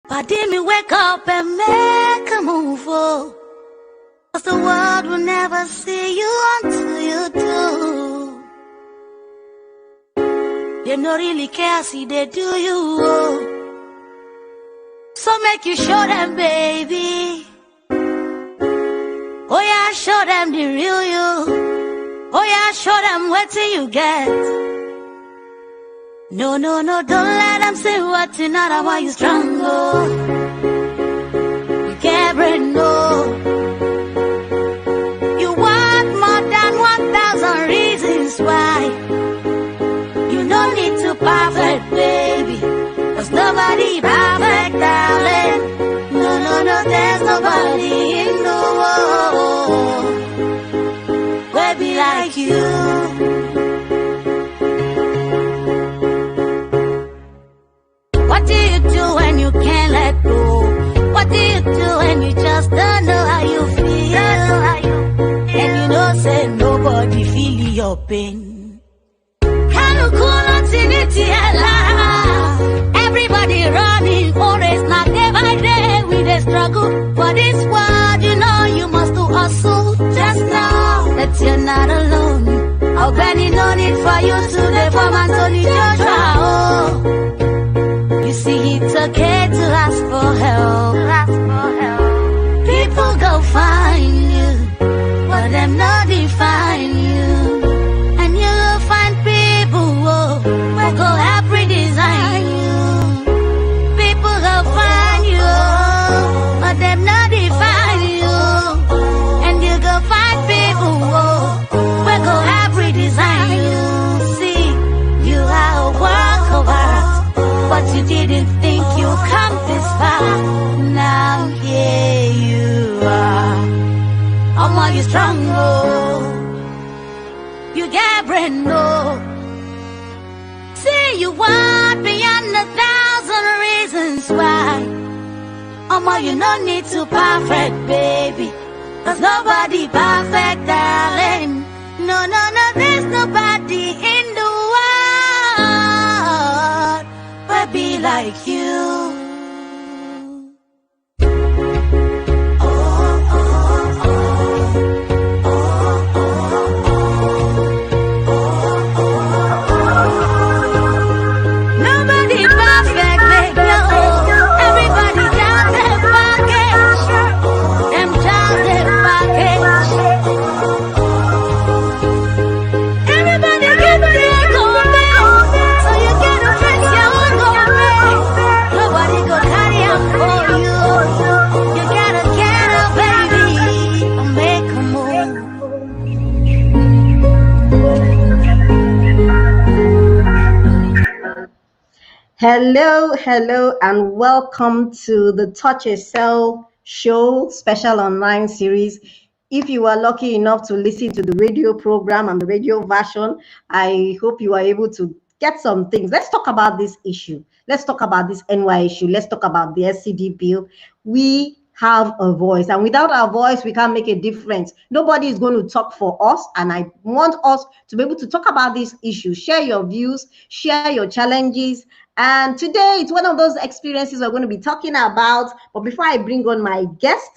But did me wake up and make a move, oh. Cause the world will never see you until you do. They don't really care, see they do you, oh. So make you show them, baby. Oh yeah, show them the real you. Oh yeah, show them what you get. No, no, no, don't let them say what you not. I want you strong, oh. You can't break, no. You want more than 1,000 reasons why. You don't need to perfect, baby. Cause nobody perfect, darling. No, no, no, there's nobody in the world will be like you. What do you do when you can't let go? What do you do when you just don't know how you feel? And you know, say nobody feel your pain. Can you cool untinity alive? Everybody running, always not day by day with a struggle. For this world, you know you must do hustle. Just know that you're not alone. I'll barely no need for you to the form and Tony Joshua. Oh. You see, it's okay to ask for help. People go find you, but them not define you. And you'll find people who go help redesign you. People go find you, but them not define you. And you go find people who go help redesign you. See, you are a work of art. But you didn't think you come this far. Now here you are. I'm all you strong, oh. You get brain, no. See you want beyond 1,000 reasons why. I'm all you no need to perfect, baby. Cause nobody perfect, darling. No, no, no, there's nobody in the world be like you. Nobody perfect, make no. Everybody got their package. Them got their package. Everybody get their gold. So you gotta fix your own gold. Nobody go carry up for you. You gotta get up, baby, and make a move. Hello, hello, and welcome to the Touch a Cell Show special online series. If you are lucky enough to listen to the radio program and the radio version, I hope you are able to get some things. Let's talk about this issue. Let's talk about this NY issue. Let's talk about the SCD bill. We have a voice, and without our voice, we can't make a difference. Nobody is going to talk for us, and I want us to be able to talk about this issue. Share your views, share your challenges. And today, it's one of those experiences we're going to be talking about. But before I bring on my guest,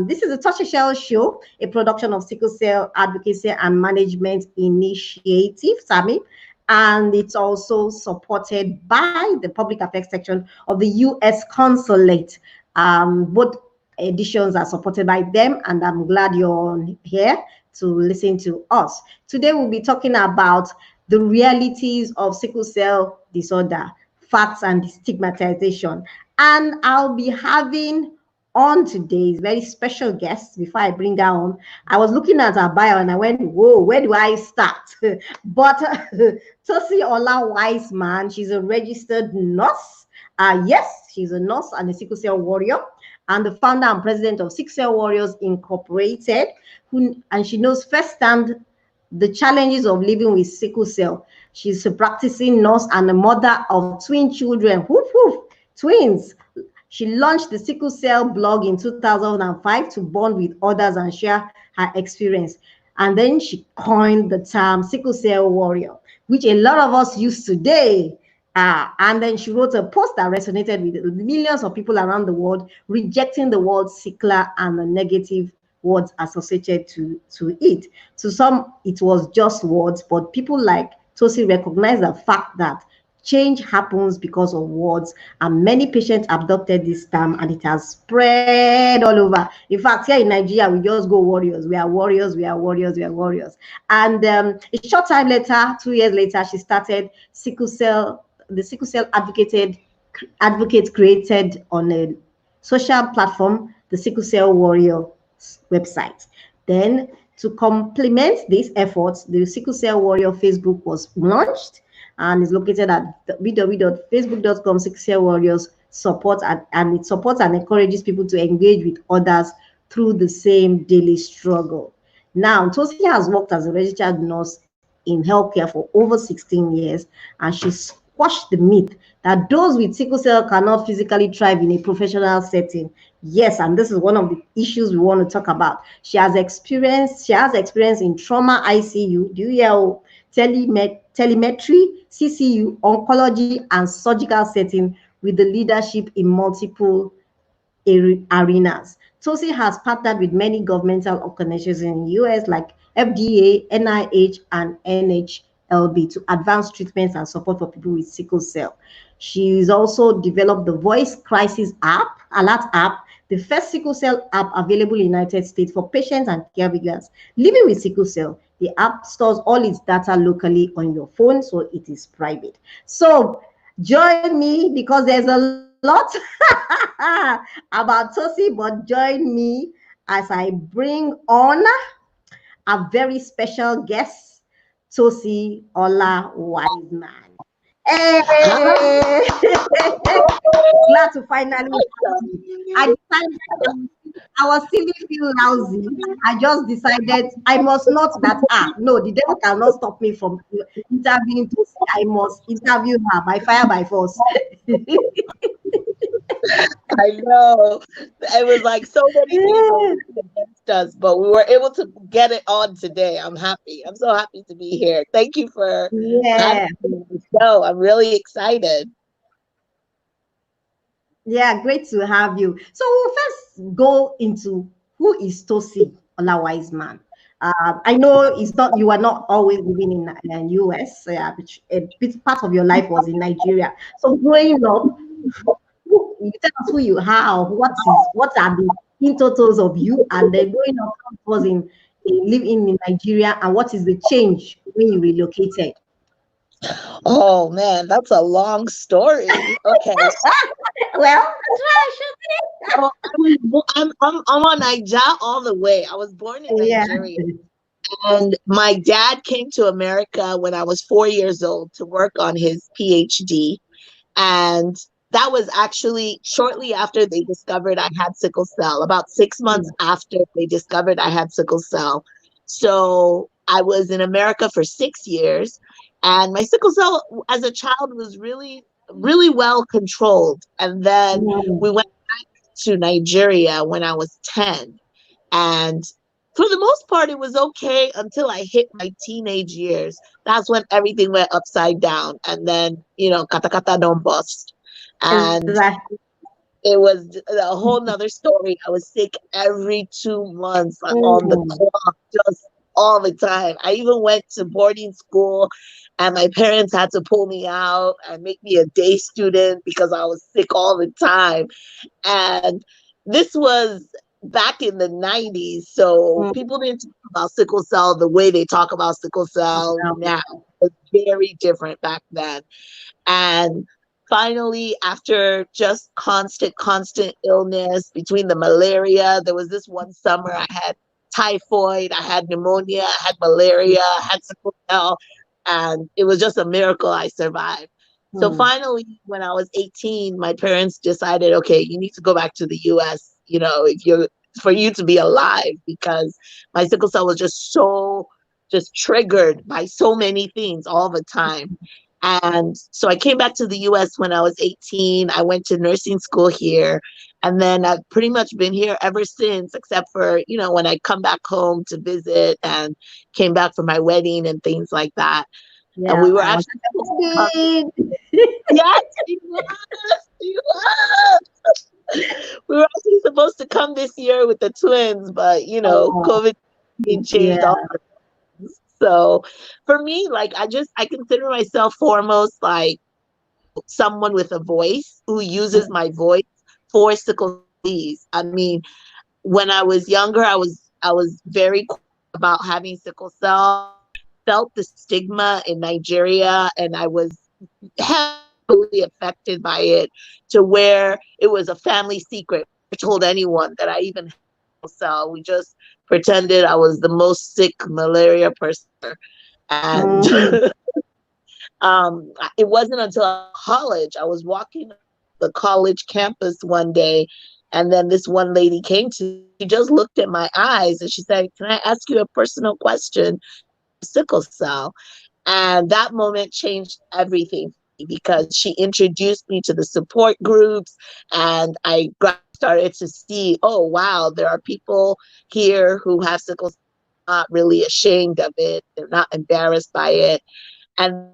this is the Touch a Cell Show, a production of Sickle Cell Advocacy and Management Initiative, SAMI. And it's also supported by the Public Affairs section of the U.S. Consulate. Both editions are supported by them, and I'm glad you're here to listen to us. Today, we'll be talking about the realities of sickle cell disorder, facts and stigmatization. And I'll be having on today's very special guest. Before I bring her on, I was looking at her bio and I went, whoa, where do I start? But Tosin Ola-Wiessman, she's a registered nurse. Yes, she's a nurse and a sickle cell warrior, and the founder and president of Sickle Cell Warriors Incorporated, and she knows firsthand the challenges of living with sickle cell. She's a practicing nurse and a mother of twin children. Woof, woof, twins. She launched the Sickle Cell blog in 2005 to bond with others and share her experience. And then she coined the term Sickle Cell Warrior, which a lot of us use today. And then she wrote a post that resonated with millions of people around the world, rejecting the word sickler and the negative words associated to it. To some, it was just words, but people like Tosi recognize the fact that change happens because of words, and many patients adopted this term, and it has spread all over. In fact, here in Nigeria, we just go warriors. We are warriors. We are warriors. We are warriors. And a short time later, 2 years later, she started sickle cell. The sickle cell advocates created on a social platform, the Sickle Cell Warriors website. Then, to complement these efforts, the Sickle Cell Warrior Facebook was launched and is located at www.facebook.com Sickle Cell Warriors support, and it supports and encourages people to engage with others through the same daily struggle. Now, Tosi has worked as a registered nurse in healthcare for over 16 years, and she squashed the myth that those with sickle cell cannot physically thrive in a professional setting. Yes, and this is one of the issues we want to talk about. She has experience in trauma ICU, do you hear, telemetry, CCU, oncology, and surgical setting, with the leadership in multiple arenas. Tosi has partnered with many governmental organizations in the US like FDA, NIH, and NHLB to advance treatments and support for people with sickle cell. She's also developed the Voice Crisis app, Alert app, the first sickle cell app available in the United States for patients and caregivers living with sickle cell. The app stores all its data locally on your phone, so it is private. So join me because there's a lot about Tosi, but join me as I bring on a very special guest, Tosi Ola-Wiessman. Hey! Glad to finally have you. I was still feel lousy. I just decided I must not that no, the devil cannot stop me from interviewing Tosi. I must interview her by fire by force. I know. It was like so many people against us, but we were able to get it on today. I'm happy. I'm so happy to be here. Thank you for having me on the show. I'm really excited. Yeah, great to have you. So we'll first go into who is Tosi Ola-Wiessman. I know it's not you are not always living in the US. Which a bit part of your life was in Nigeria. So growing up, you tell us who you are, what are the in totals of you, and then growing up was in living in Nigeria, and what is the change when you relocated? Oh man, that's a long story. Okay. Well, Well, I'm on Nigeria all the way. I was born in yeah. Nigeria. And my dad came to America when I was 4 years old to work on his PhD. And that was actually shortly after they discovered I had sickle cell, about 6 months after they discovered I had sickle cell. So I was in America for 6 years. And my sickle cell as a child was really, really well controlled. And then we went to Nigeria when I was 10. And for the most part, it was okay until I hit my teenage years. That's when everything went upside down. And then, kata kata don't bust. And Exactly. it was a whole nother story. I was sick every 2 months on the clock, just all the time. I even went to boarding school and my parents had to pull me out and make me a day student because I was sick all the time. And this was back in the 90s. So people didn't talk about sickle cell the way they talk about sickle cell now. It was very different back then. And finally, after just constant illness between the malaria, there was this one summer I had typhoid, I had pneumonia, I had malaria, I had sickle cell, and it was just a miracle I survived. So finally, when I was 18, my parents decided, okay, you need to go back to the US, for you to be alive, because my sickle cell was just triggered by so many things all the time. And so I came back to the US when I was 18. I went to nursing school here. And then I've pretty much been here ever since, except for, when I come back home to visit and came back for my wedding and things like that. And Yeah, we were I was actually supposed to come. big. Yes, she was. She was. We were actually supposed to come this year with the twins, but Oh, COVID changed yeah. all our plans. So for me, like I consider myself foremost like someone with a voice who uses my voice for sickle cell disease. I mean, when I was younger, I was very quiet about having sickle cell. Felt the stigma in Nigeria, and I was heavily affected by it to where it was a family secret. I told anyone that I even had sickle cell. We just pretended I was the most sick malaria person, and Mhm. it wasn't until college I was walking the college campus one day, and then this one lady came to me. She just looked at my eyes and she said, "Can I ask you a personal question? Sickle cell." And that moment changed everything for me because she introduced me to the support groups, and I started to see, oh wow, there are people here who have sickle cell, not really ashamed of it. They're not embarrassed by it. And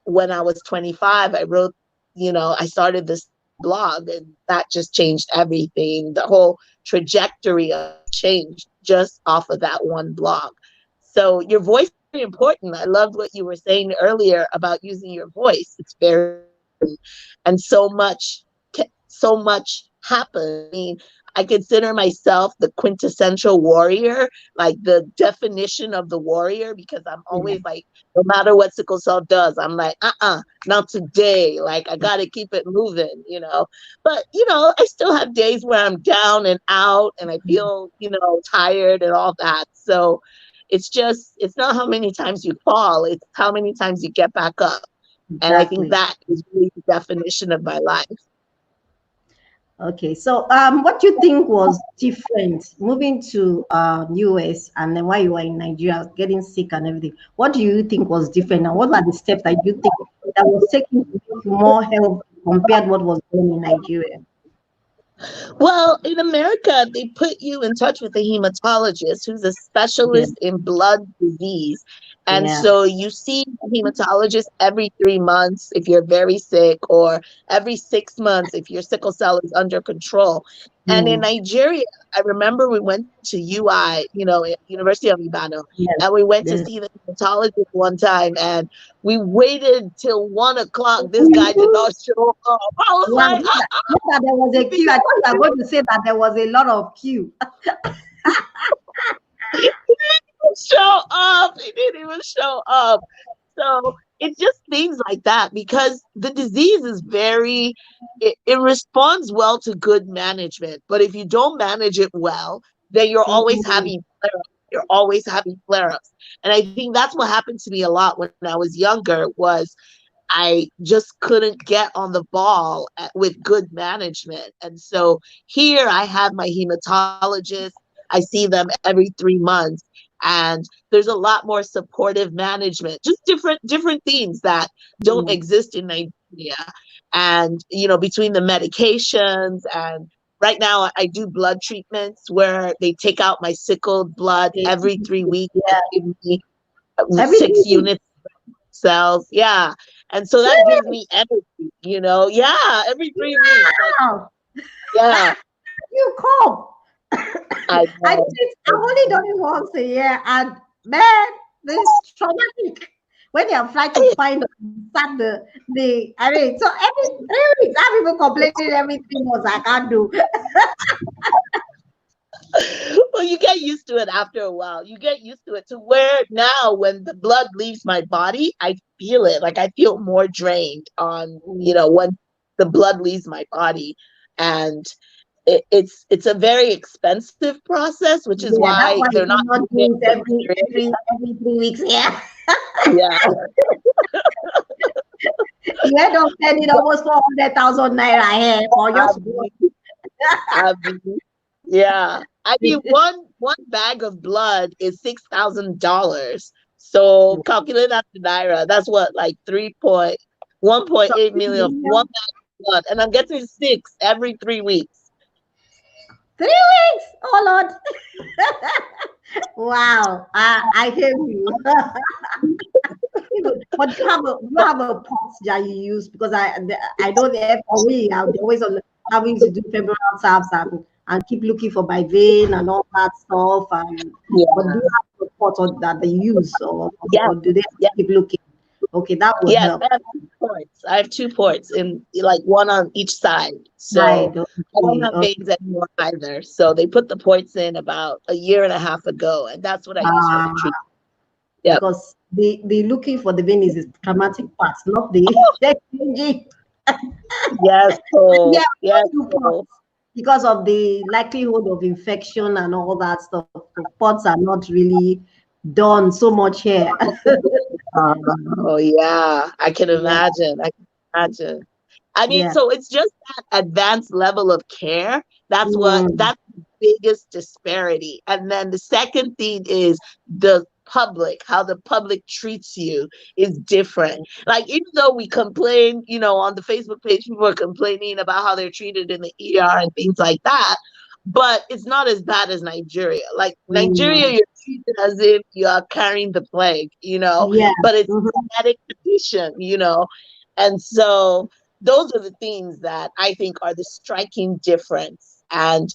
when I was 25, I started this blog, and that just changed everything. The whole trajectory of changed just off of that one blog. So your voice is very important. I loved what you were saying earlier about using your voice. It's very important. And so much happened. I mean, I consider myself the quintessential warrior, like the definition of the warrior, because I'm Yeah, always like, no matter what sickle cell does, I'm like, not today. Like, I got to keep it moving. But, I still have days where I'm down and out and I feel, tired and all that. So it's not how many times you fall, it's how many times you get back up. And I think exactly. that is really the definition of my life. Okay, so what do you think was different moving to US and then while you were in Nigeria, getting sick and everything? What do you think was different, and what are the steps that you think that was taken to make you more healthy compared what was done in Nigeria? Well, in America, they put you in touch with a hematologist who's a Yeah, specialist in blood disease. And yeah. so you see a hematologist every 3 months if you're very sick, or every 6 months if your sickle cell is under control. And in Mm, Nigeria, I remember we went to UI, at University of Ibadan, yes, and we went to yes. see the hematologist one time, and we waited till 1 o'clock. This guy did not show up. I was Wow, like, not that there was a queue. I thought you were going to say that there was a lot of queue. show up. He didn't even show up. So it's just things like that, because the disease is it responds well to good management. But if you don't manage it well, then you're always Mm, having flare-ups. You're always having flare-ups. And I think that's what happened to me a lot when I was younger, was I just couldn't get on the ball with good management. And so here I have my hematologist. I see them every 3 months, and there's a lot more supportive management, just different things that don't mm, exist in Nigeria. And between the medications, and right now I do blood treatments where they take out my sickled blood okay. every 3 weeks and Yeah, give me every six 3 weeks. units cells. Yeah. And so that gives me energy. Yeah, every 3 weeks. Like, Wow, yeah, you come. I I know. did it. I've only done it once a year, and man, this is traumatic. When you're trying to find start the I mean, so every 3 weeks, I have people complaining every 3 months. I can't do. Well, you get used to it after a while. You get used to it to where now when the blood leaves my body, I feel it. Like, I feel more drained when the blood leaves my body. And it's a very expensive process, which is Yeah, that's why why they're you not cannot doing it do it in every Nigeria. every 3 weeks. Yeah, Yeah. you end up spending almost 400,000 naira here for just one. I mean, yeah. I mean, one bag of blood is $6,000. So calculate that to naira. That's what, like, 1.8 million for one bag of blood, and I'm getting six every 3 weeks. 3 weeks. Oh Lord. Wow, I hear you. But do you have a pot that you use? Because I know that for me, I'm always on having to do femoral taps and keep looking for my vein and all that stuff. But do Yeah. you have a pot that they use, Yes. or do they Yes. keep looking? Okay, that would Yes. help. I have 2 ports. I have 2 ports in like one on each side. Right. So I don't Okay. have veins anymore either. So they put the ports in about a year and a half ago, and that's what I use for the Okay. treatment. Yep. Because the looking for the vein is the traumatic part, not the exchanging. Yes. Yeah, So yes. two pots So because of the likelihood of infection and all that stuff. The pots are not really done so much here. oh yeah, I can Yeah, imagine. I can imagine. I mean, yeah. so it's just that advanced level of care. Mm, That's the biggest disparity. And then the second thing is the public, how the public treats you is different. Like even though we complain, on the Facebook page, people are complaining about how they're treated in the ER and things like that. But it's not as bad as Nigeria. Like Nigeria, mm, you're treated as if you are carrying the plague, yeah. but it's Mhm, genetic condition. And so those are the things that I think are the striking difference. And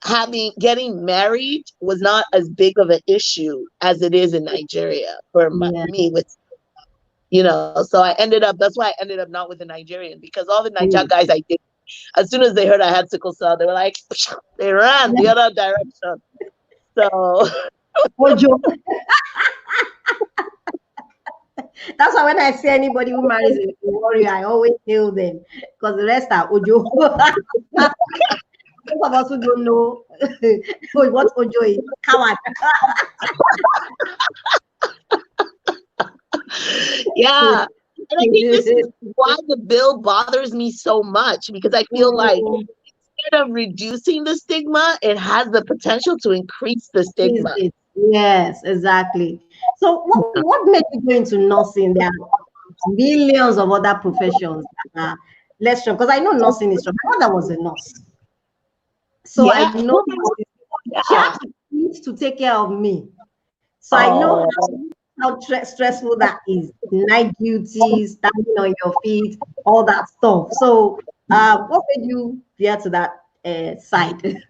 having getting married was not as big of an issue as it is in Nigeria for yeah. me so I ended up that's why I ended up not with a Nigerian, because all the Niger Mm. guys I did, as soon as they heard I had sickle cell, they were like they ran the other direction. So Ojo. That's why when I see anybody who marries a warrior, I always hail them because the rest are Ojo. Those of us who don't know what Ojo is, coward. yeah. And I think this is why the bill bothers me so much, because I feel like Mm. instead of reducing the stigma, it has the potential to increase the Is stigma. it? Yes, exactly. So what made you go into nursing? There are millions of other professions that are less strong. Because I know nursing is strong. My mother was a nurse. So I Yeah. know she had Yeah. to eat to take care of me. So I know Oh, how stressful that is. Night duties, standing on your feet, all that stuff. So what made you veer to that side?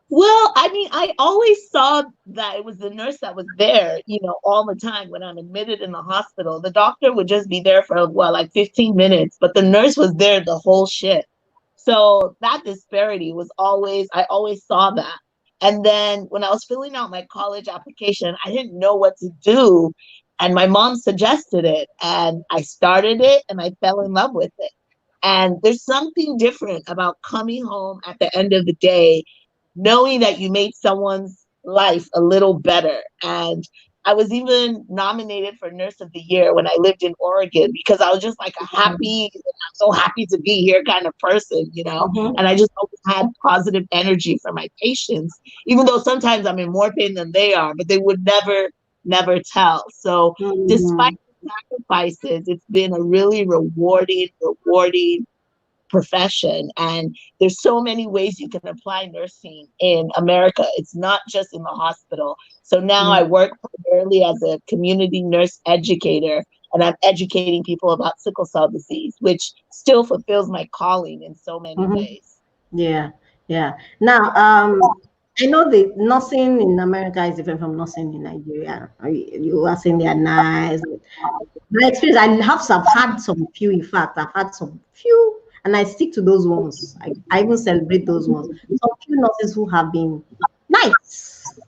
well, I mean, I always saw that it was the nurse that was there, all the time when I'm admitted in the hospital. The doctor would just be there for, well, like 15 minutes, but the nurse was there the whole shift. So that disparity I always saw that. And then when I was filling out my college application, I didn't know what to do. And my mom suggested it, and I started it and I fell in love with it. And there's something different about coming home at the end of the day knowing that you made someone's life a little better. And I was even nominated for Nurse of the Year when I lived in Oregon, because I was just like I'm so happy to be here kind of person. Mhm. And I just always had positive energy for my patients, even though sometimes I'm in more pain than they are, but they would never tell. So despite Mhm. the sacrifices, it's been a really rewarding profession. And there's so many ways you can apply nursing in America. It's not just in the hospital. So now Yeah. I work primarily as a community nurse educator, and I'm educating people about sickle cell disease, which still fulfills my calling in so many Mhm. ways. Yeah. Yeah. Now, I know the nursing in America is different from nursing in Nigeria. You are saying they are nice. My experience, I've had some few. In fact, I've had some few, and I stick to those ones. I even celebrate those ones. Some few nurses who have been nice,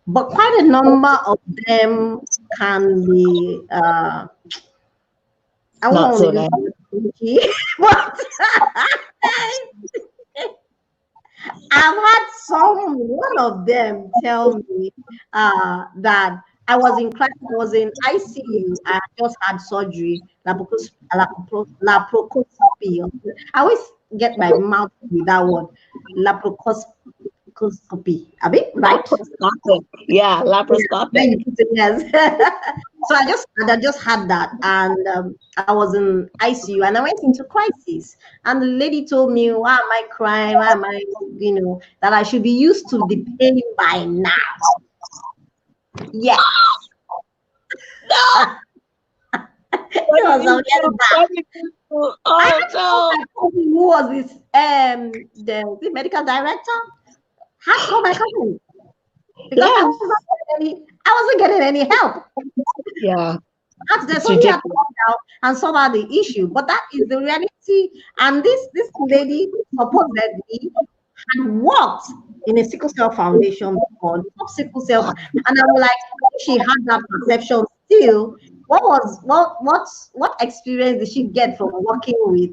but quite a number of them can be. I won't Not want to so use nice. the word stingy, but I've had one of them tell me that I was in crisis, I was in ICU. I had just had surgery, laparoscopy. I always get my mouth with that word, laparoscopy. A bit right? Laparoscopic. Yeah, Yeah, where laparoscopic. you put it, yes. So I just had that, and I was in ICU, and I went into crisis. And the lady told me, "Why am I crying? Why am I, that I should be used to the pain by now?" Yes, No, what it did was a you very do? bad. What did you do? I Oh had to call no. my cousin who was this the medical director. Had to call my cousin because Yeah. I wasn't getting any help. Yeah. So It's he had to ridiculous. come down and solve out the issue. But that is the reality. And this lady supposedly had worked in a sickle cell foundation before, top sickle cell, and I'm like, if she had that perception still, what experience did she get from working with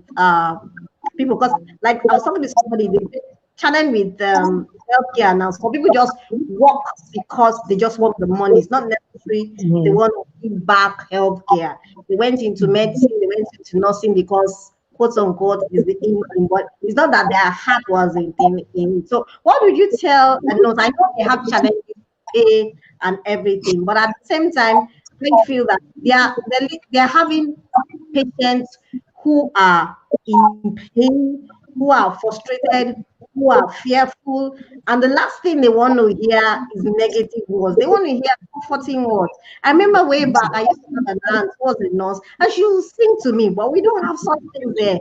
people? Because like I was talking to somebody, they challenge with healthcare now. Some people just work because they just want the money. It's not necessary they Mhm. want to give back healthcare. They went into medicine, they went into nursing because quote unquote is the income, but it's not that their heart was in. So what would you tell a nurse? I know they have challenges, pay and everything, but at the same time, I feel that they're having patients who are in pain, who are frustrated, who are fearful, and the last thing they want to hear is negative words. They want to hear comforting words. I remember way back, I used to have an aunt who was a nurse, and she would sing to me, but we don't have such things there,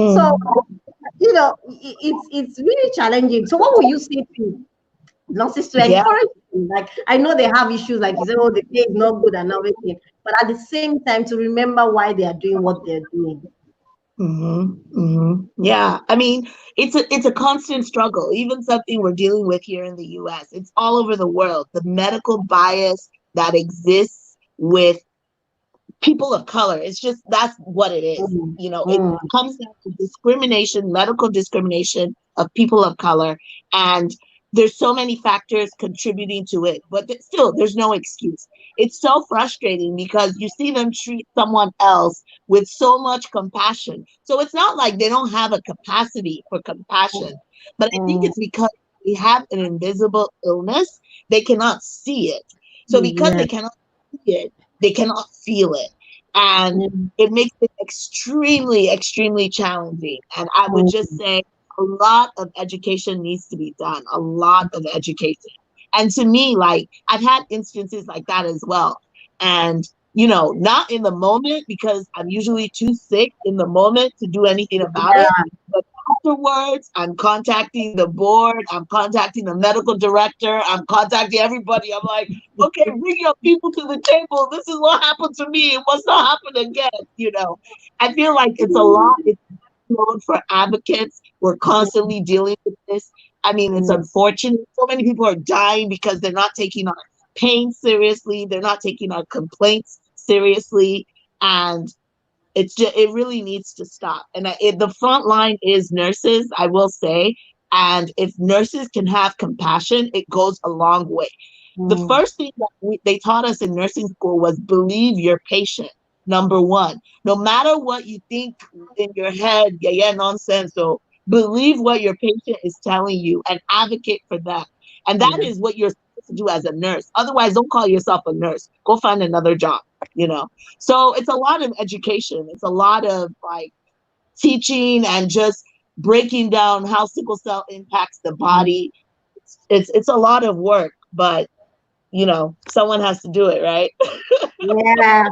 So, Mm. it's really challenging. So, what will you say to nurses to Yeah. encourage them? Like, I know they have issues, like you said, oh, the pay is not good and everything, but at the same time, to remember why they are doing what they're doing. Yeah, I mean, it's a constant struggle. Even something we're dealing with here in the U.S. It's all over the world. The medical bias that exists with people of color. It's just that's what it is. Mm, It mm, comes down to discrimination, medical discrimination of people of color, and there's so many factors contributing to it. But still, there's no excuse. It's so frustrating because you see them treat someone else with so much compassion. So it's not like they don't have a capacity for compassion, but I think mm, it's because we have an invisible illness, they cannot see it. So because yeah. they cannot see it, they cannot feel it. And Mm, it makes it extremely, extremely challenging. And I would just mm, say a lot of education needs to be done, a lot of education. And to me, like, I've had instances like that as well. And, not in the moment because I'm usually too sick in the moment to do anything about it. yeah. But afterwards, I'm contacting the board, I'm contacting the medical director, I'm contacting everybody. I'm like, okay, bring your people to the table. This is what happened to me. It must not happen again. I feel like it's a lot. It's a load for advocates. We're constantly dealing with this. I mean, it's Mm, unfortunate. So many people are dying because they're not taking our pain seriously. They're not taking our complaints seriously. And it really needs to stop. And the front line is nurses, I will say. And if nurses can have compassion, it goes a long way. The mm, first thing that they taught us in nursing school was believe your patient. Number one, no matter what you think in your head, yeah, nonsense. So believe what your patient is telling you and advocate for them. And that yeah. is what you're supposed to do as a nurse. Otherwise, don't call yourself a nurse. Go find another job, you know. So it's a lot of education. It's a lot of like teaching and just breaking down how sickle cell impacts the Mm, body. It's a lot of work, but someone has to do it, right? yeah.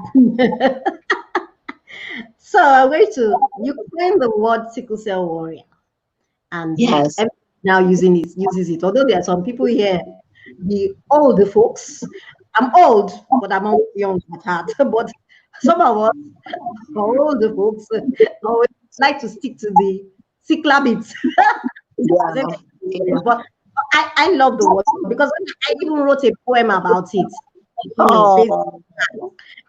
So I'm going to you claim the word sickle cell warrior, and Yes. everyone now uses it. Although there are some people here, the older folks. I'm old, but I'm always young at heart. But some of us older folks always like to stick to the sickler bits. As if Yeah. it's serious. But I love the word because I even wrote a poem about it. Based Oh,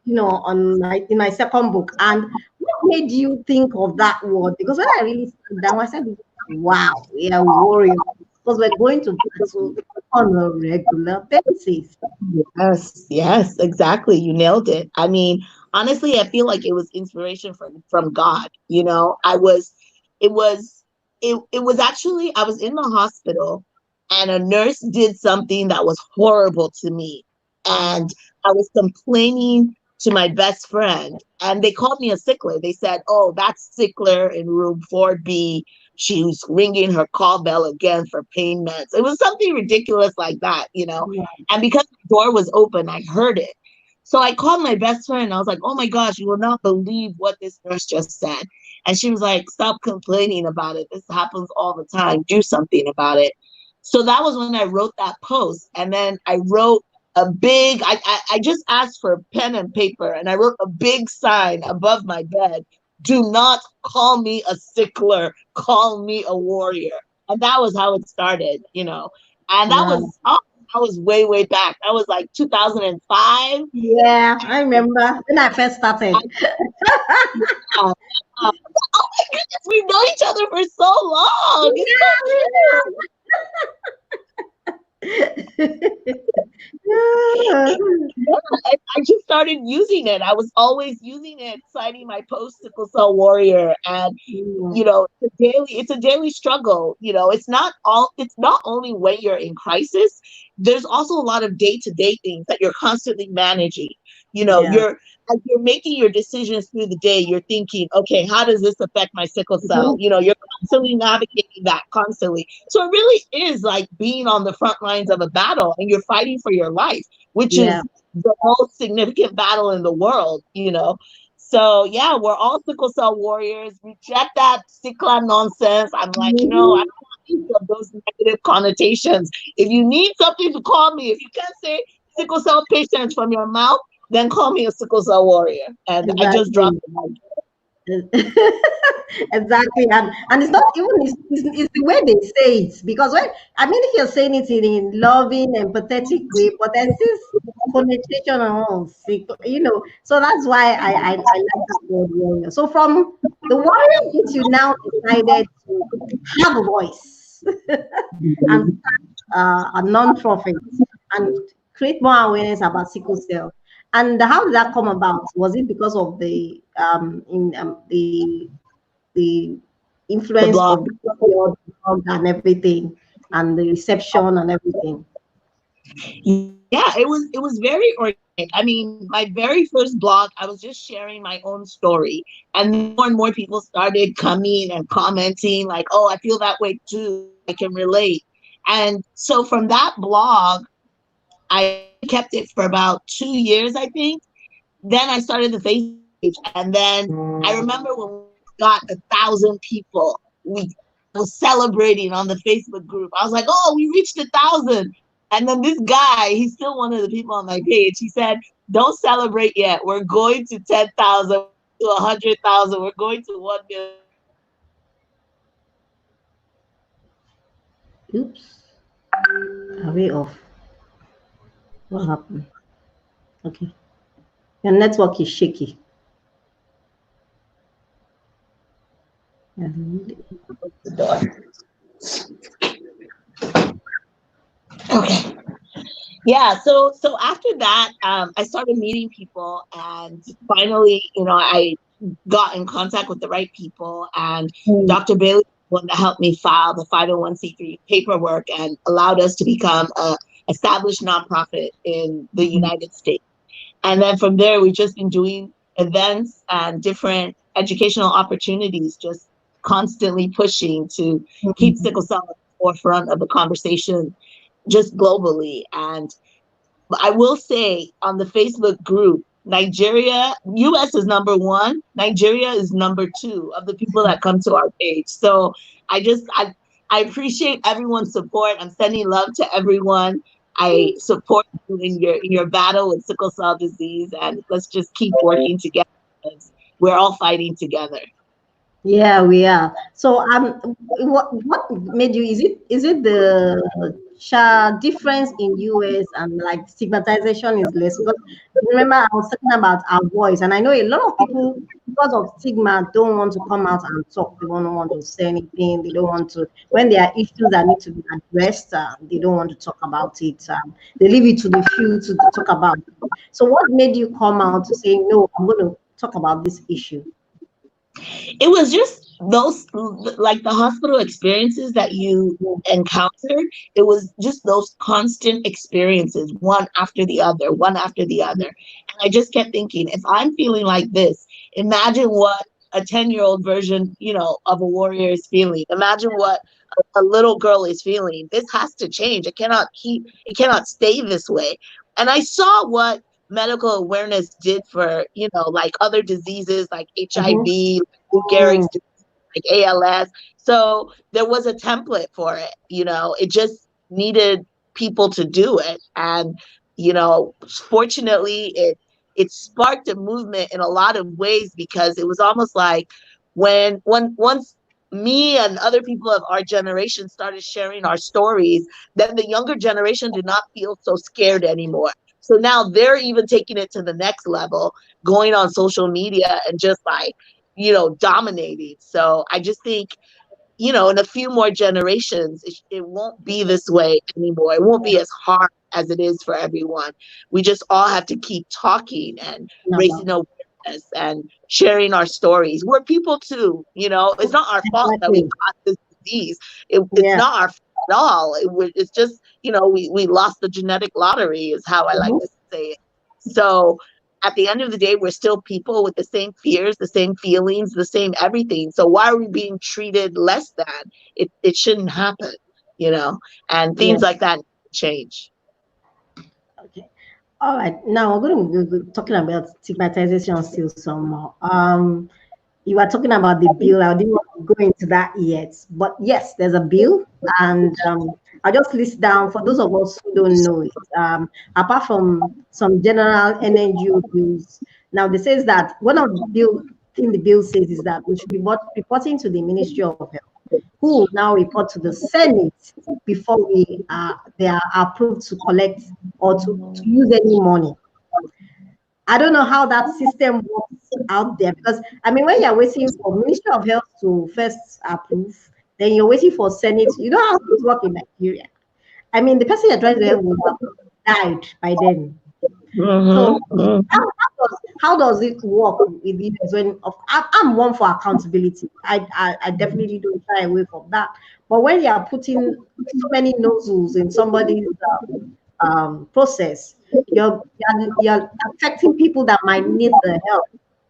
on in my second book. And what made you think of that word? Because when I really sat down, I said, "Wow, we are warriors because we're going to battle on a regular basis." yes, yes, exactly. You nailed it. I mean, honestly, I feel like it was inspiration from God. It was, it was actually I was in the hospital, and a nurse did something that was horrible to me. and I was complaining to my best friend, and they called me a sickler. They said, "Oh, that's sickler in room 4B. She's ringing her call bell again for pain meds." It was something ridiculous like that, you know. Yeah. And because the door was open, I heard it. So I called my best friend. And I was like, "Oh my gosh, you will not believe what this nurse just said." And she was like, "Stop complaining about it. This happens all the time. Do something about it." So that was when I wrote that post. And then I wrote a big, I just asked for pen and paper, and I wrote a big sign above my bed: "Do not call me a sickler, call me a warrior." And that was how it started, you know. And that Wow. was, oh, that was way, way back. That was like 2005. Yeah, I remember when I first started. Oh my goodness, we've known each other for so long. It's so weird. Yeah. Yeah, I just started using it. I was always using it, citing my post Sickle Cell Warrior, and you know, it's a daily struggle. You know, it's not only when you're in crisis, there's also a lot of day-to-day things that you're constantly managing. You know, Yeah. as you're making your decisions through the day, you're thinking, okay, how does this affect my sickle cell? Mhm. You know, you're constantly navigating that constantly. So it really is like being on the front lines of a battle, and you're fighting for your life, which Yeah. is the most significant battle in the world, you know. So yeah, we're all sickle cell warriors. Reject that sickler nonsense. I'm like, no, I Mhm. don't want any of those negative connotations. If you need something to call me, if you can't say sickle cell patient from your mouth, then call me a sickle cell warrior. And I just dropped Exactly. the mic. Exactly, and it's not even it's the way they say it, because when I mean if you're saying it in loving, empathetic way, but there's this connotation on you know, so that's why I like that word warrior. So from the warrior bit, you now decided to have a voice and a non-profit and create more awareness about sickle cell. And how did that come about? Was it because of the The influence blog. of the blog and everything, and the reception and everything? Yeah, it was very organic. I mean, my very first blog, I was just sharing my own story, and more and more people started coming and commenting, like, "Oh, I feel that way too. I can relate." And so from that blog, I kept it for about 2 years, I think. Then I started the Facebook page, and then I remember when we got 1,000 people, we was celebrating on the Facebook group. I was like, "Oh, we reached 1,000!" And then this guy, he's still one of the people on my page. He said, "Don't celebrate yet. We're going to 10,000, to 100,000. We're going to 1 million." Oops, are we off? What happened? Okay, your network is shaky. Okay. Yeah, so after that, I started meeting people, and finally, you know, I got in contact with the right people, and Dr. Bailey, one that helped me file the 501c3 paperwork and allowed us to become a established nonprofit in the United States. And then from there, we've just been doing events and different educational opportunities, just constantly pushing to keep sickle cell at the forefront of the conversation just globally. And I will say on the Facebook group, Nigeria, US is number one, Nigeria is number two of the people that come to our page. So I appreciate everyone's support. I'm sending love to everyone. I support you in your battle with sickle cell disease, and let's just keep working together because we're all fighting together. Yeah, we are. So, what made you? Is it the difference in US and like stigmatization is less? Because remember, I was talking about our voice, and I know a lot of people, because of stigma, don't want to come out and talk. They don't want to say anything. They don't want to, when there are issues that need to be addressed, they don't want to talk about it. They leave it to the few to talk about. So, what made you come out to say no? I'm going to talk about this issue. It was just those, like the hospital experiences that you encountered, it was just those constant experiences, one after the other, one after the other. And I just kept thinking, if I'm feeling like this, imagine what a 10-year-old version, of a warrior is feeling. Imagine what a little girl is feeling. This has to change. It cannot stay this way. And I saw what medical awareness did for, like other diseases like Mm-hmm. HIV, Lou Mm, Gehrig's, like ALS. So there was a template for it. It just needed people to do it. And, fortunately, it sparked a movement in a lot of ways, because it was almost like once me and other people of our generation started sharing our stories, then the younger generation did not feel so scared anymore. So now they're even taking it to the next level, going on social media and just like, dominating. So I just think, in a few more generations, it won't be this way anymore. It won't be as hard as it is for everyone. We just all have to keep talking and about raising awareness and sharing our stories. We're people too. It's not our fault that we exactly. got this disease. It's Yeah. not our fault at all. It's just, we lost the genetic lottery, is how I like Mm-hmm. to say it. So at the end of the day, we're still people with the same fears, the same feelings, the same everything. So why are we being treated less than? It shouldn't happen, you know, and Yeah. things like that change. Okay. All right. Now we're going to be talking about stigmatization still some more. You were talking about the bill. I didn't want to go into that yet, but yes, there's a bill, and I'll just list down for those of us who don't know it. Apart from some general NNGO bills, now this says that one of the bill thing the bill says is that we should be reporting to the Ministry of Health, who will now report to the Senate before they are approved to collect or to use any money. I don't know how that system works out there, because I mean, when you're waiting for Ministry of Health to first approve, then you're waiting for Senate. You know how things work in Nigeria. I mean, the person you're trying to help will have died by then. So Mm-hmm. how does it work with you guys? I'm one for accountability. I definitely don't shy away from that. But when you are putting so many nozzles in somebody's process, you're affecting people that might need the help,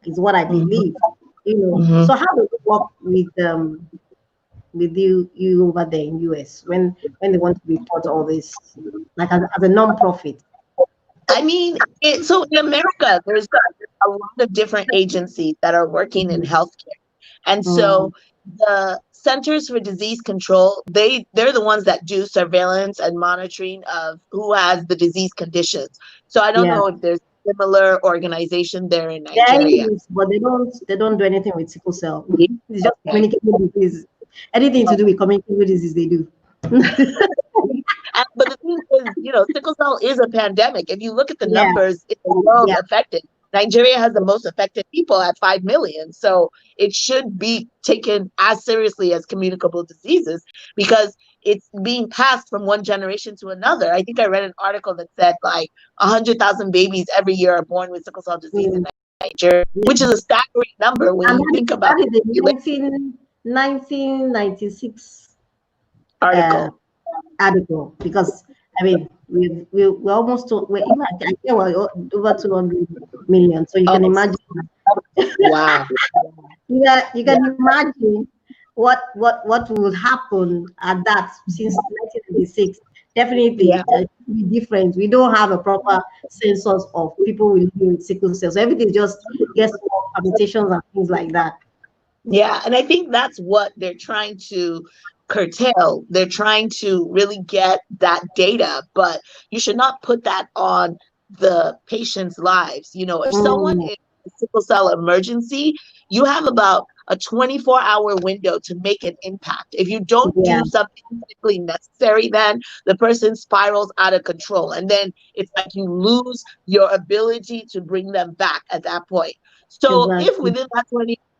is what I believe. Mm-hmm. So how does it work with you over there in US when they want to report all this, like as a non-profit? I mean, so in America, there's a lot of different agencies that are working in healthcare. And Mm, so the Centers for Disease Control, they're the ones that do surveillance and monitoring of who has the disease conditions. So I don't yeah. know if there's a similar organization there in There Nigeria. is, but they don't do anything with sickle cell. It's just Okay. communicable disease. Anything to do with communicable disease, they do. But the thing is, sickle cell is a pandemic. If you look at the Yeah, numbers in the world yeah, affected, Nigeria has the most affected people at 5 million. So it should be taken as seriously as communicable diseases, because it's being passed from one generation to another. I think I read an article that said like 100,000 babies every year are born with sickle cell disease in mm, Nigeria, yeah. which is a staggering number when And you think about that is a the 1996 uh, article. article, because I mean we're almost to, we're even I think we're over 200 million. So you can Oh, imagine. wow. You can imagine what would happen at that since 1996. Definitely, Yeah. it will be different. We don't have a proper census of people with living with sickle cell, so everything just gets more permutations and things like that. Yeah, and I think that's what they're trying to curtail. They're trying to really get that data, but you should not put that on the patient's lives. If someone Mm, is in a sickle cell emergency, you have about a 24-hour window to make an impact. If you don't yeah, do something medically necessary, then the person spirals out of control. And then it's like you lose your ability to bring them back at that point. So if exactly. within that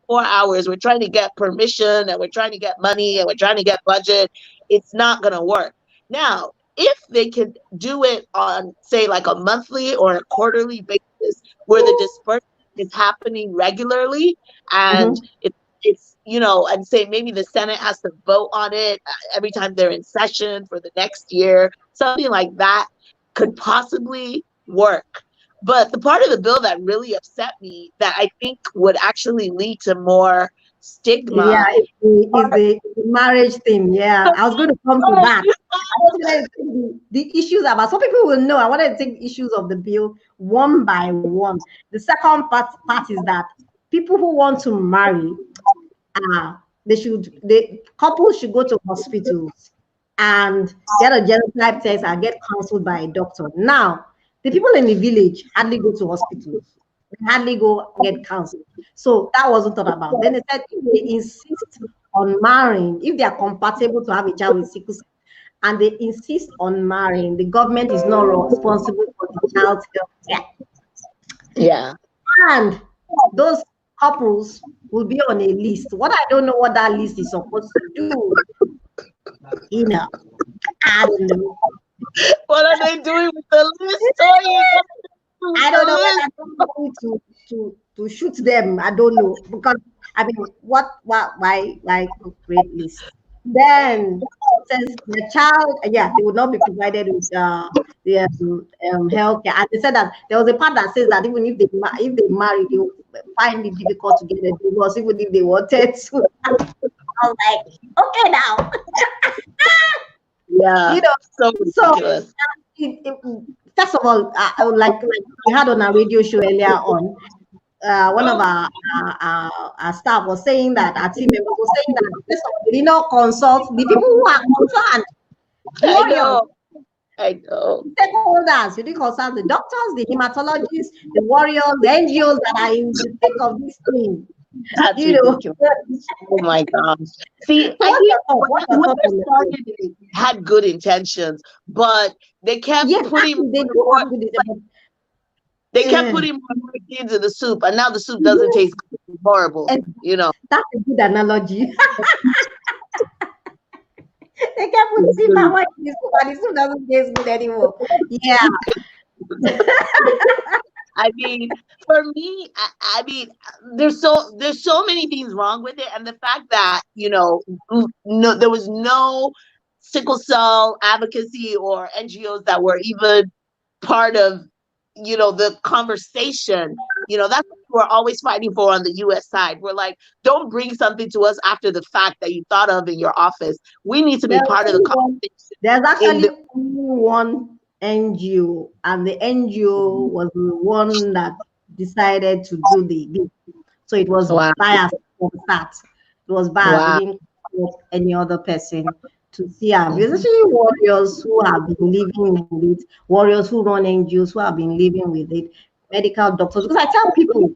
4 hours we're trying to get permission and we're trying to get money and we're trying to get budget, it's not going to work. Now if they can do it on, say, like a monthly or a quarterly basis, where the disbursement is happening regularly and Mm-hmm. it's it's, and say maybe the Senate has to vote on it every time they're in session for the next year. Something like that could possibly work. But the part of the bill that really upset me, that I think would actually lead to more Yeah, stigma, is the marriage thing. Yeah, I was going to come to that. I just wanted to take the issues about, some people will know. I wanted to take issues of the bill one by one. The second part is that people who want to marry, the couples should go to hospitals and get a genotype test and get counseled by a doctor. Now, the people in the village hardly go to hospitals. They hardly go get counseled. So that wasn't thought about. Then they said if they insist on marrying, if they are compatible to have a child with sickle cell, and they insist on marrying, the government is not responsible for the child's health care. Yeah. And those couples will be on a list. What I don't know what that list is supposed to do. I don't know. What are they doing with the list? I don't know whether they're going to shoot them. I don't know, because I mean, why create list? Then says the child, they would not be provided with the health care. And they said that there was a part that says that even if they marry, they will find it difficult to get a divorce, even if they wanted to. I was like, okay now. Yeah, so ridiculous. First of all, like we had on our radio show earlier on, one of our staff was saying that, our team members was saying that, first of all, they did not consult the people who are concerned. I know. Stakeholders, you didn't consult the doctors, the hematologists, the warriors, the NGOs that are in the thick of this thing. That's ridiculous. Oh my gosh. See, I think whoever started it had good intentions, but they kept putting they kept putting more kids in the soup, and now the soup doesn't taste good. It's horrible. And, that's a good analogy. They kept putting more in the soup, and the soup doesn't taste good anymore. Yeah. I mean, for me, I mean, there's so many things wrong with it, and the fact that there was no sickle cell advocacy or NGOs that were even part of the conversation. That's what we're always fighting for on the U.S. side. We're like, don't bring something to us after the fact that you thought of in your office. We need to be part of the conversation. There's actually only one NGO, and the NGO was the one that decided to do the bill. So it was biased from the start. It was biased. We didn't support any other person to see our views, especially warriors who have been living with it, warriors who run NGOs who have been living with it, medical doctors. Because I tell people,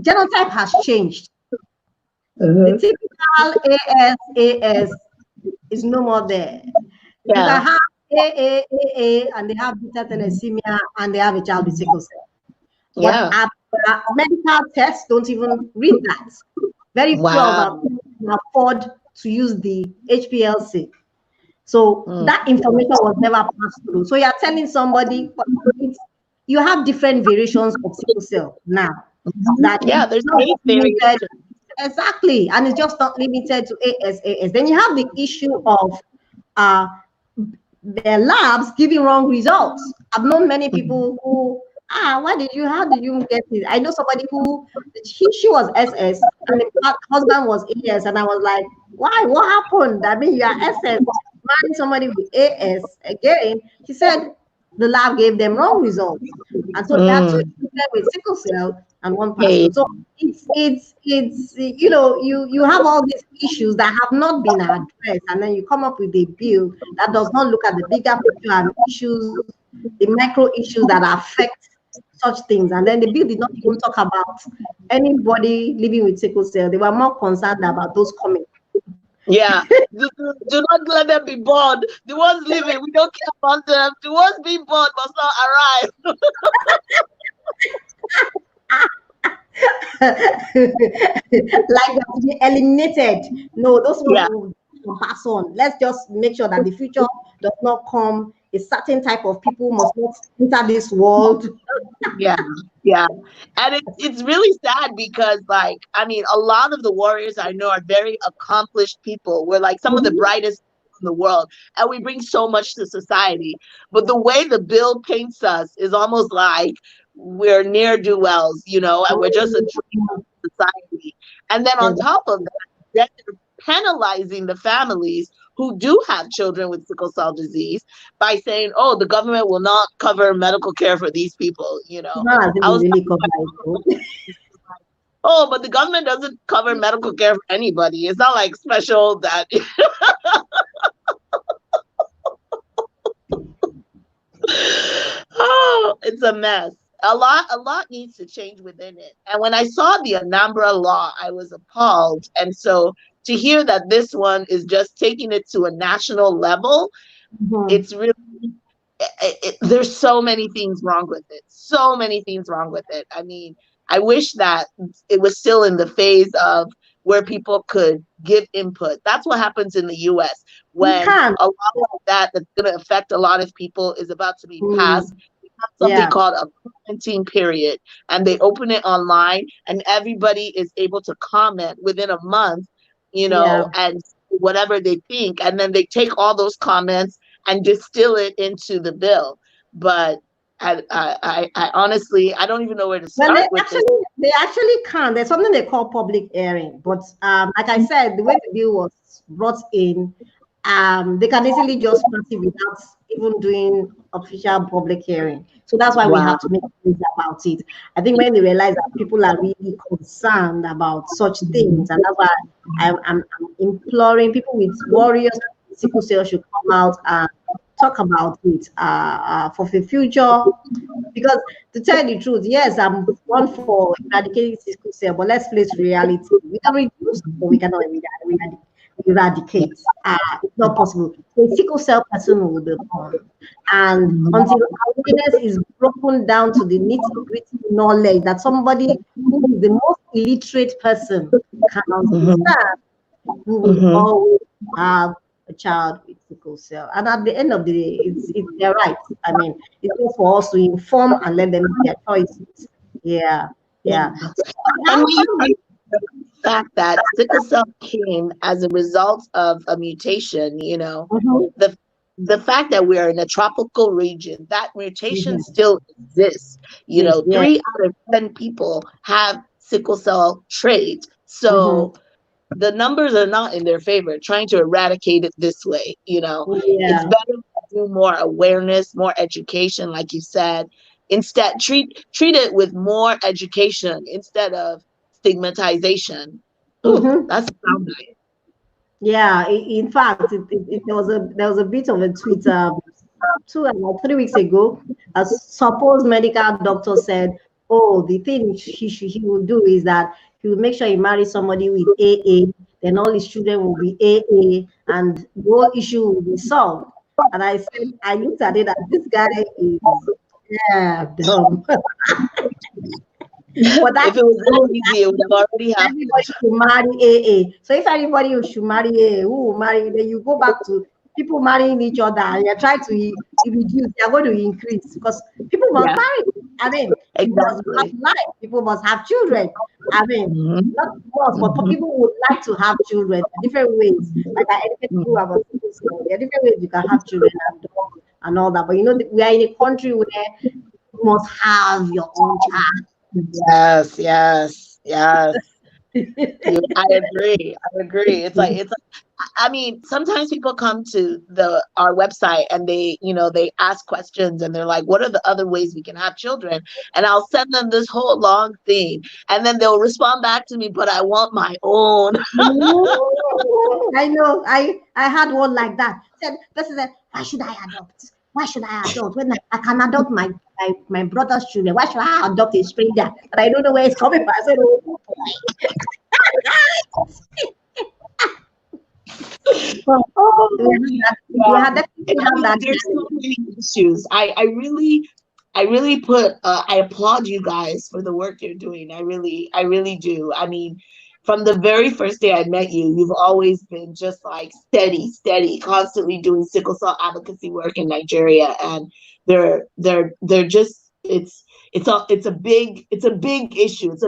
genotype has changed. The typical AS is no more there. You can have AAAA, and they have beta thalassemia, and they have a child with sickle cell. But our medical tests don't even read that. Very few of our people can afford to use the HPLC. So that information was never passed through. So you're telling somebody, you have different variations of sickle cell now. There's variations. Exactly, and it's just not limited to ASAS. Then you have the issue of their labs giving wrong results. I've known many people who, how did you get it? I know somebody who, she was SS and the husband was AS, and I was like, why? What happened? I mean, you are SS, marrying somebody with AS again. She said the lab gave them wrong results, and so they had 2 children with sickle cell and 1 person. So it's you have all these issues that have not been addressed, and then you come up with a bill that does not look at the bigger picture and issues, the micro issues that affect such things. And then the bill did not even talk about anybody living with sickle cell. They were more concerned about those coming. Yeah, do not let them be born. The ones living, we don't care about them. The ones being born must not arrive. Like to be eliminated. No, those people will pass on. Let's just make sure that the future does not come a certain type of people must not enter this world. Yeah, yeah. And it's really sad because, like, I mean, a lot of the warriors I know are very accomplished people. We're like some of the Mhm. brightest in the world, and we bring so much to society. But the way the bill paints us is almost like we're ne'er-do-wells, you know, and we're just a dream of society. And then on top of that, then they're penalizing the families who do have children with sickle cell disease by saying, "Oh, the government will not cover medical care for these people." You know, Not as if I we was really talking cover about, it, though. oh, but the government doesn't cover medical care for anybody. It's not like special that. Oh, it's a mess. A lot needs to change within it. And when I saw the Anambra law, I was appalled. And so to hear that this one is just taking it to a national level, Mhm. it's really there's so many things wrong with it. So many things wrong with it. I mean, I wish that it was still in the phase of where people could give input. That's what happens in the US You when can. a law like that that's going to affect a lot of people is about to be passed. Mm. We have something Yeah. called a commenting period, and they open it online, and everybody is able to comment within a month, you Yeah. know, and whatever they think, and then they take all those comments and distill it into the bill. But I honestly, I don't even know where to Well, start with this. they actually can. There's something they call public hearing, but like I said, the way the bill was brought in, they can easily just pass it without even doing official public hearing. So that's why we Wow. have to make things about it. I think when they realize that people are really concerned about such things, and that's why I'm imploring people with warriors sickle cell should come out and talk about it for the future. Because to tell you the truth, yes, I'm one for eradicating sickle cell, but let's face reality. We can reduce, but we cannot eradicate. It's not possible. A sickle cell person will be born. And until awareness is broken down to the nitty-gritty knowledge that somebody who is the most illiterate person can Mhm. understand, we will Mhm. always have a child with sickle cell. And at the end of the day, it's their right. I mean, it's just for us to inform and let them make their choices. Yeah, Yeah. yeah. So And how, when you think of the fact that sickle cell came as a result of a mutation, you know, mhm, the the fact that we are in a tropical region, that mutation mhm. still exists. You Yes, know, yes. 3 out of 10 people have sickle cell trait. Mhm. So the numbers are not in their favor trying to eradicate it this way. You know, it's Yeah. better to do more awareness, more education, like you said. Instead, treat it with more education instead of stigmatization. Ooh, Mhm. that's sound bite. Yeah. In fact, there was a bit of a tweet 2 or 3 weeks ago. A supposed medical doctor said, "Oh, the thing he will do is that he will make sure he marries somebody with AA, then all his children will be AA, and the whole issue will be solved." And I looked at it as this guy is dumb. But that If it was that easy, it would have already everybody happened. should marry AA. So if everybody should marry AA, who will marry? Then you go back to people marrying each other and you're trying to reduce, they're going to increase because people must Yeah, marry. I mean, people must have exactly. life, people must have children. I mean, Mhm, not must, but mhm, people would like to have children in different ways. Like I educate people mhm. about sickle cell. There are different ways you can have children and dogs and all that. But you know, we are in a country where you must have your own child. Yes, yes, yes. I agree. I agree. I mean, sometimes people come to the our website and they ask questions and they're like, what are the other ways we can have children? And I'll send them this whole long thing. And then they'll respond back to me, but I want my own. I know. I had one like that. Said person said, "Why should I adopt? Why should I adopt when I can adopt my brother's children? Why should I adopt a stranger that I don't know where it's coming from?" I said, "Oh boy." We Yeah. had definitely I have mean, that. there's so many issues. I really I applaud you guys for the work you're doing. I really do. I mean, from the very first day I met you, you've always been just like steady, constantly doing sickle cell advocacy work in Nigeria, and they're just it's a big issue. It's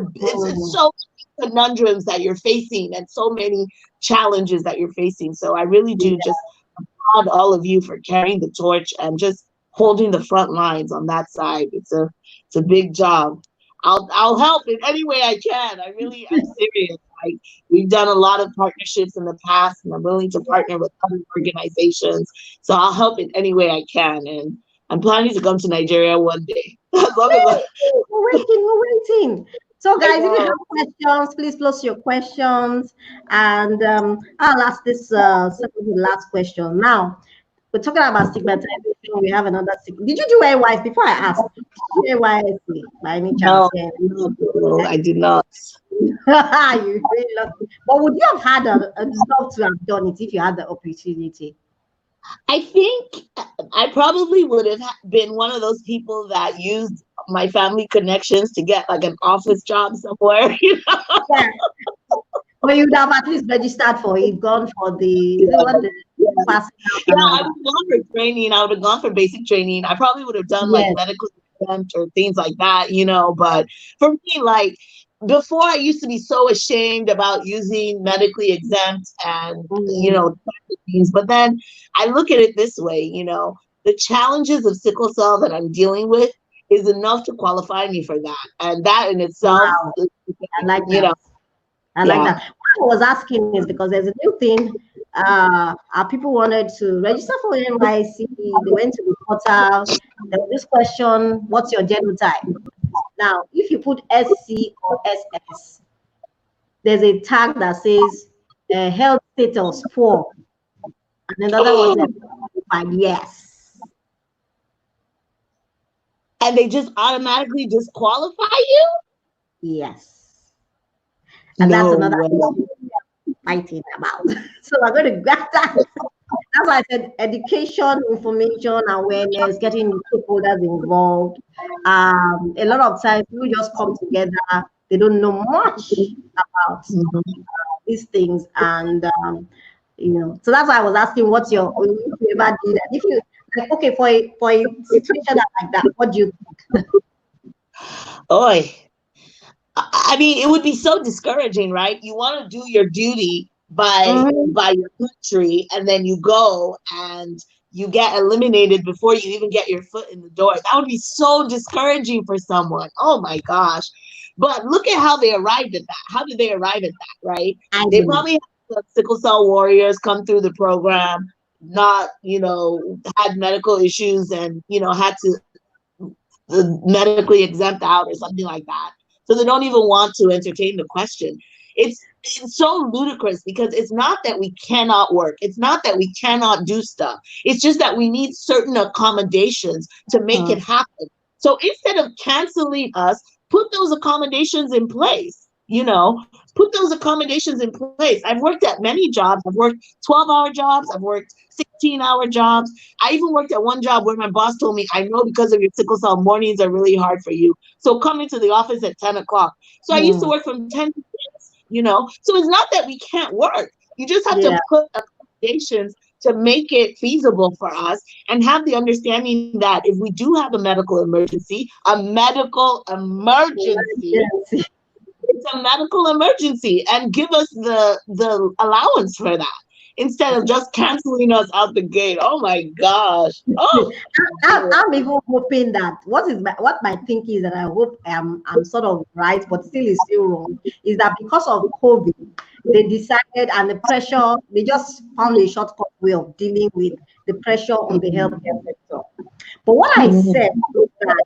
so many conundrums that you're facing and so many challenges that you're facing. So I really do just applaud all of you for carrying the torch and just holding the front lines on that side. It's a big job. I'll help in any way I can. I'm serious. Like, we've done a lot of partnerships in the past, and I'm willing to partner with other organizations. So I'll help in any way I can. And I'm planning to come to Nigeria one day. As long as we're waiting. So guys, if you have questions, please post your questions. And I'll ask this second to last question. Now, we're talking about stigmatization. We have another. Did you do AYS before I asked? Did you do AYS by any chance? No, I did not. You really lucky. But would you have had a love to have done it if you had the opportunity? I think I probably would have been one of those people that used my family connections to get like an office job somewhere. You know? Yeah. Well, you'd have at least registered for it, gone for the I would have gone for training. I would have gone for basic training. I probably would have done like medical exempt or things like that, you know. But for me, like, before, I used to be so ashamed about using medically exempt and you know things. But then I look at it this way, you know, the challenges of sickle cell that I'm dealing with is enough to qualify me for that, and that in itself, I like that. You know, I like that. What I was asking is because there's a new thing. Our people wanted to register for NYC. They went to the portal. There was this question: what's your genotype? Now, if you put SC or SS, there's a tag that says health status 4, and another one says 5. Yes. And they just automatically disqualify you? Yes. And that's another thing fighting about. So we're going to grab that. That's why I said education, information, awareness, getting stakeholders involved. A lot of times people just come together. They don't know much about these things, and you know. So that's why I was asking, what's your? If you ever did that, if you like, okay, for a situation like that, what do you think? Oi. I mean, it would be so discouraging, right? You want to do your duty by your country, and then you go and you get eliminated before you even get your foot in the door. That would be so discouraging for someone. Oh my gosh. But look at how they arrived at that. How did they arrive at that, right? They probably had the Sickle Cell Warriors come through the program, not, you know, had medical issues and, you know, had to medically exempt out or something like that. So they don't even want to entertain the question. It's so ludicrous because it's not that we cannot work. It's not that we cannot do stuff. It's just that we need certain accommodations to make it happen. So instead of canceling us, put those accommodations in place. You know, put those accommodations in place. I've worked at many jobs. I've worked 12-hour jobs. I've worked 16-hour jobs. I even worked at one job where my boss told me, I know because of your sickle cell, mornings are really hard for you. So come into the office at 10 o'clock. So I used to work from 10 to 6, you know. So it's not that we can't work. You just have to put accommodations to make it feasible for us and have the understanding that if we do have a medical emergency, it's a medical emergency, and give us the allowance for that instead of just canceling us out the gate. Oh my gosh. Oh, I'm even hoping that what my thinking is, that I hope I'm sort of right, but still is still wrong, is that because of COVID, they decided, and the pressure, they just found a shortcut way of dealing with the pressure on the healthcare sector. But what I said is that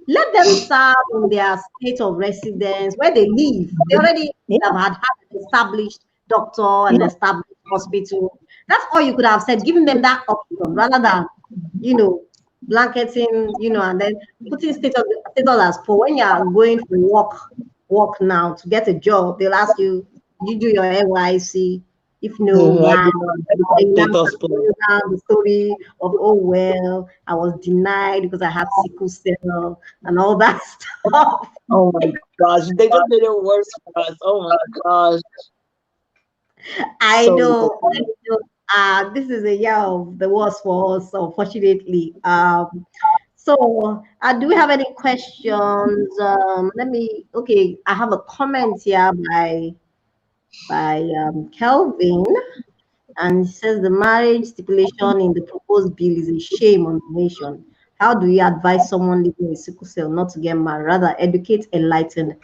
let them serve in their state of residence where they live. They already have had an established doctor and established hospital. That's all you could have said, giving them that option rather than, you know, blanketing, you know, and then putting status as poor. When you are going for work now to get a job, they'll ask you, you do your NYC, If no, I yeah, did not. I did they not now take those start spoons. telling down the story of, oh well, I was denied because I had sickle cell and all that stuff. Oh my gosh, they just did it worse for us. Oh my gosh, I so know, I low. know. This is a year of the worst for us, unfortunately. So, do we have any questions? Let me. Okay, I have a comment here by Kelvin, and it says the marriage stipulation in the proposed bill is a shame on the nation. How do you advise someone living with sickle cell not to get married? Rather, educate, enlighten,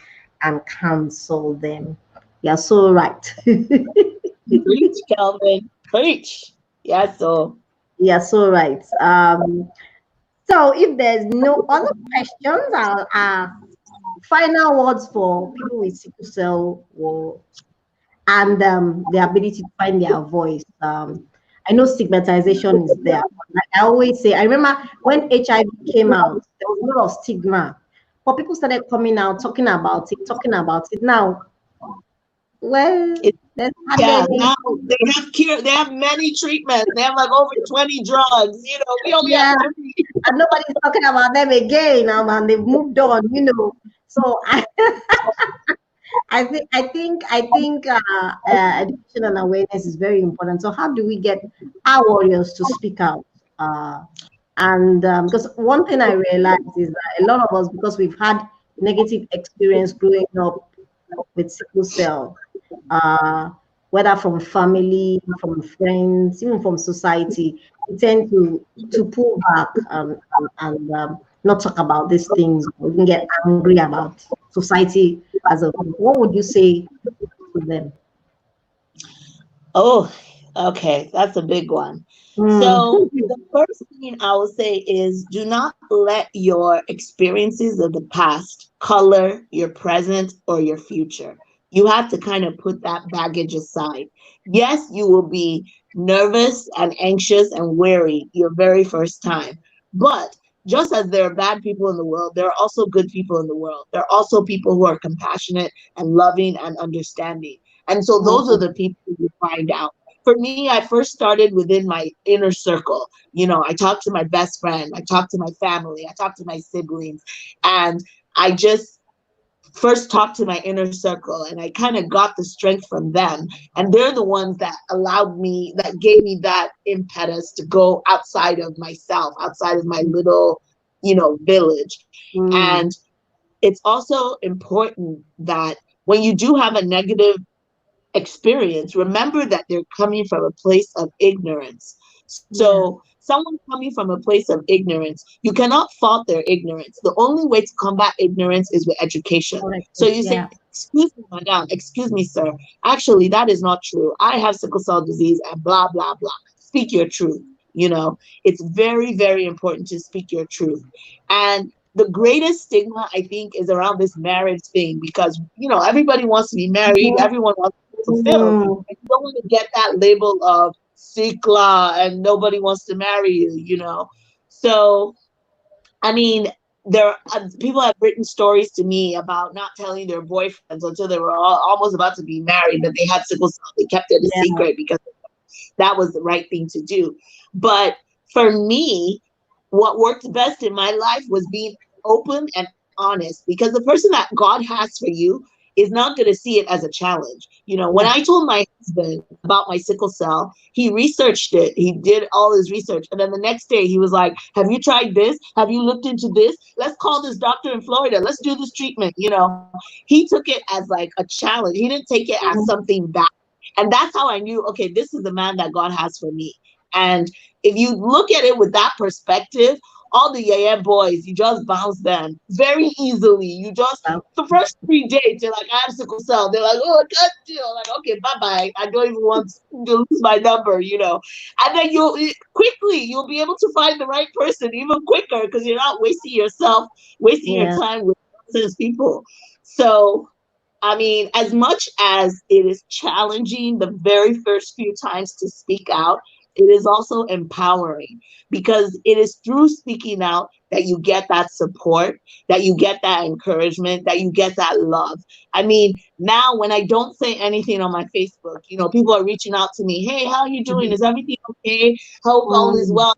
and counsel them. You're so right. Preach, Calvin, preach. Yeah, so You're so right. So if there's no other questions, I'll ask final words for people with sickle cell and the ability to find their voice. I know stigmatization is there. Like I always say, I remember when HIV came out, there was a lot of stigma. But people started coming out, talking about it. Now, well, it, there's hardly yeah. any. Now they have cure. They have many treatments. They have like over 20 drugs. You know, we only have Yeah, 3. and nobody's talking about them again, and they've moved on, So I think education and awareness is very important. So how do we get our warriors to speak out? And because one thing I realized is that a lot of us, because we've had negative experience growing up with sickle cell, uh, whether from family, from friends, even from society, we tend to pull back and not talk about these things. We can get angry about society as a whole. What would you say to them? Oh, okay. That's a big one. Mm. So, the first thing I will say is do not let your experiences of the past color your present or your future. You have to kind of put that baggage aside. Yes, you will be nervous and anxious and wary your very first time. But just as there are bad people in the world, there are also good people in the world. There are also people who are compassionate and loving and understanding. And so those are Mm. the people you find out. For me, I first started within my inner circle. You know, I talked to my best friend, I talked to my family, I talked to my siblings, and I just first talked to my inner circle and I kind of got the strength from them. And they're the ones that allowed me, that gave me that impetus to go outside of myself, outside of my little, village. Mm. And it's also important that when you do have a negative experience, remember that they're coming from a place of ignorance. Yeah. So, someone coming from a place of ignorance, you cannot fault their ignorance. The only way to combat ignorance is with education. Correct. So, you say, Yeah. excuse me, madam, excuse me, sir. Actually, that is not true. I have sickle cell disease and blah, blah, blah. Speak your truth. It's very, very important to speak your truth. And the greatest stigma, I think, is around this marriage thing because, everybody wants to be married, everyone wants fulfilled. Mm. And you don't want to get that label of Sikla and nobody wants to marry you. So, I mean, there people have written stories to me about not telling their boyfriends until they were almost about to be married that they had sickle cell. They kept it a Yeah. secret because that was the right thing to do. But for me, what worked best in my life was being open and honest because the person that God has for you is not going to see it as a challenge. When Yeah. I told my husband about my sickle cell, he researched it. He did all his research. And then the next day he was like, have you tried this? Have you looked into this? Let's call this doctor in Florida. Let's do this treatment. He took it as like a challenge. He didn't take it as Mhm. something bad. And that's how I knew, okay, this is the man that God has for me. And if you look at it with that perspective, all the yeah boys, you just bounce them very easily. You just Well, the first 3 days, you're like, I have sickle cell. They're like, oh, I can't do. Like, okay, bye bye. I don't even want to lose my number. And then you'll be able to find the right person even quicker because you're not wasting your yeah. time with nonsense people. So I mean, as much as it is challenging the very first few times to speak out, it is also empowering, because it is through speaking out that you get that support, that you get that encouragement, that you get that love. I mean, now when I don't say anything on my Facebook, people are reaching out to me. Hey, how are you doing? Is everything okay? Hope all is well.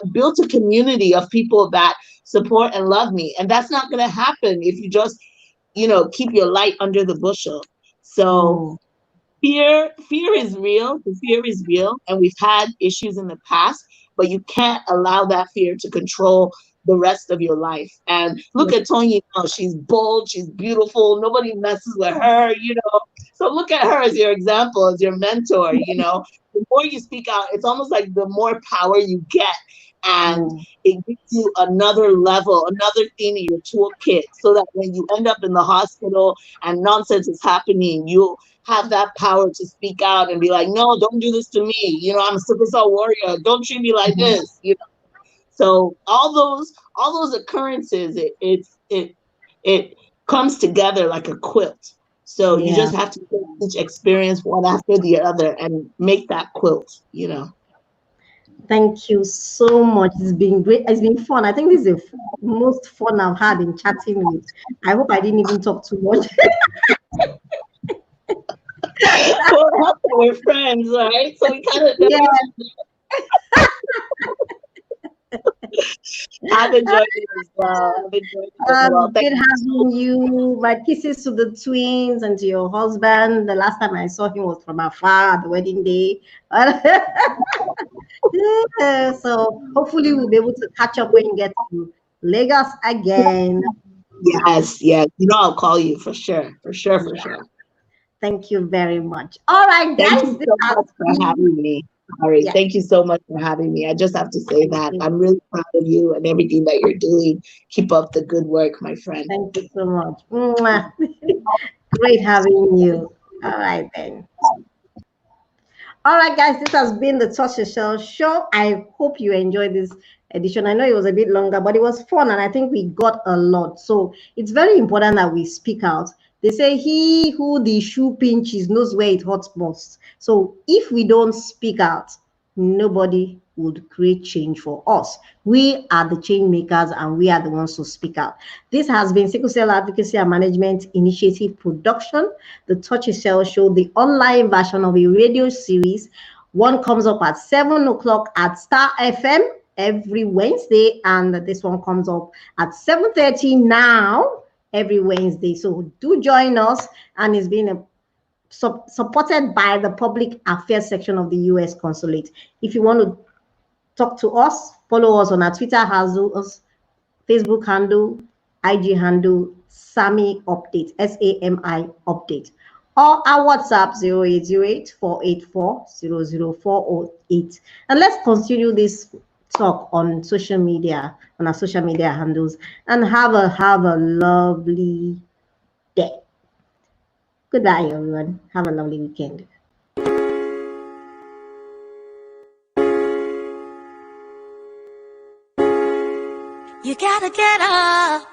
I built a community of people that support and love me. And that's not going to happen if you just, keep your light under the bushel. So fear is real. The fear is real. And we've had issues in the past, but you can't allow that fear to control the rest of your life. And look at Tonya now. She's bold. She's beautiful. Nobody messes with her, So look at her as your example, as your mentor, The more you speak out, it's almost like the more power you get. And it gives you another level, another thing in your toolkit, so that when you end up in the hospital and nonsense is happening, you'll have that power to speak out and be like, no, don't do this to me. I'm a Sickle Cell warrior. Don't treat me like this. So all those occurrences, it comes together like a quilt. So you just have to take each experience one after the other and make that quilt. Thank you so much. It's been great. It's been fun. I think this is the most fun I've had in chatting with. I hope I didn't even talk too much. Well, we're friends, right? So we kind of I've enjoyed it as well. Good having you. My kisses to the twins and to your husband. The last time I saw him was from afar at the wedding day. So hopefully we'll be able to catch up when you get to Lagos again. Yes. I'll call you for sure. Thank you very much. All right, guys. Thank you so much for having me. All right. Thank you so much for having me. I just have to say that I'm really proud of you and everything that you're doing. Keep up the good work, my friend. Thank you so much. Mwah. Great having you. All right, then. All right, guys, this has been the Touch Yourself show. I hope you enjoyed this edition. I know it was a bit longer, but it was fun, and I think we got a lot. So it's very important that we speak out. They say he who the shoe pinches knows where it hurts most. So if we don't speak out, nobody would create change for us. We are the change makers, and we are the ones who speak out. This has been Sickle Cell Advocacy and Management Initiative production, the Touch Yourself show, the online version of a radio series. One comes up at 7 o'clock at Star FM every Wednesday, and this one comes up at 7:30 now every Wednesday. So do join us, and it's been supported by the Public Affairs section of the U.S. Consulate. If you want to talk to us, follow us on our Twitter handles, Facebook handle, IG handle, SAMI Update, SAMI Update, or our WhatsApp 0808-484-00408. And let's continue this talk on social media, on our social media handles, and have a lovely day. Goodbye, everyone. Have a lovely weekend. You gotta get up,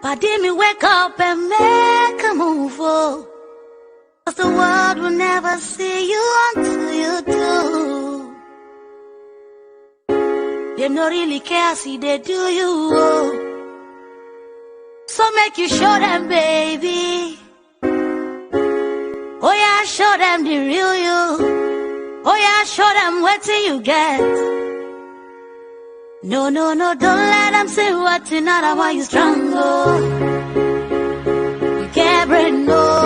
but let me wake up and make a move. Oh, 'cause the world will never see you until you do. They don't really care, see they do you. Oh. So make you show them, baby. Oh yeah, show them the real you. Oh yeah, show them what you get. No, don't let them say what you not. I want you strong. Oh. You can't break no.